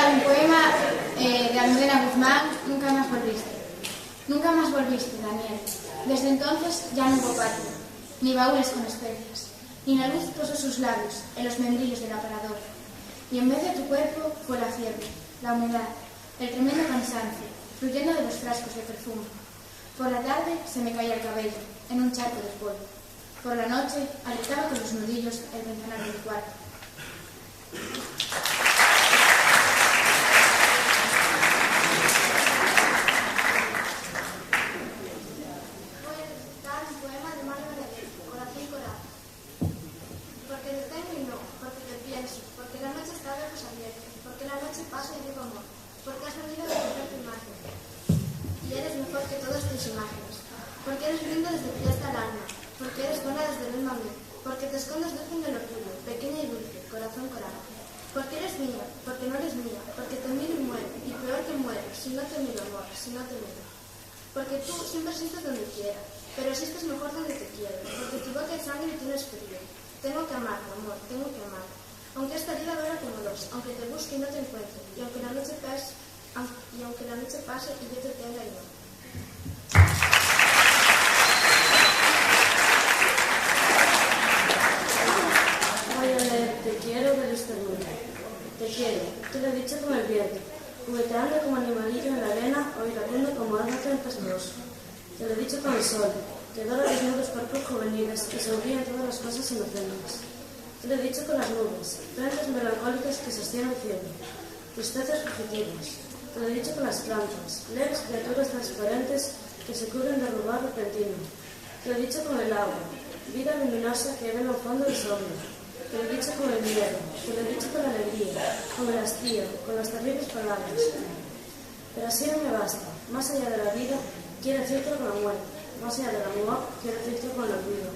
recitar un poema de Almudena Guzmán, Nunca más volviste. Nunca más volviste, Daniel. Desde entonces ya no hubo patio, ni baúles con especias, ni la luz posó sus labios en los membrillos del aparador. Y en vez de tu cuerpo fue la fiebre, la humedad, el tremendo cansancio, fluyendo de los frascos de perfume. Por la tarde se me caía el cabello, en un charco de polvo. Por la noche alertaba con los nudillos el ventanal del cuarto. Porque eres linda desde pie hasta el alma, porque eres buena desde el alma mía, porque te escondes dulce en el orgullo, pequeña y dulce, corazón coral. Porque eres mía, porque no eres mía, porque te miro y muero, y peor que muero, si no te miro, amor, si no te miro. Porque tú siempre existes donde quiera, pero existes mejor donde te quiero, porque tu boca es sangre y tienes frío. Tengo que amarte, amor, tengo que amarte. Aunque esta vida duela como dos, aunque te busque y no te encuentre, y aunque la noche pase y yo te tenga y no. Te quiero de este mundo. Te quiero, te lo he dicho con el viento, jugueteando como animalillo en la arena o iracundo como algo tempestuoso. Te lo he dicho con el sol, que dora desnudos cuerpos juveniles que sonríen todas las cosas inocentes. Te lo he dicho con las nubes, prendas melancólicas que sostienen el cielo, tristeces fugitivas. Te lo he dicho con las plantas, leves criaturas transparentes que se cubren de rubor repentino. Te lo he dicho con el agua, vida luminosa que ve en el fondo del sombra. Te lo he dicho con el miedo, te lo he dicho con la alegría, con el hastío, con las terribles palabras. Pero así no me basta. Más allá de la vida, quiero decirte con la muerte. Más allá del amor, quiero decirte con el olvido.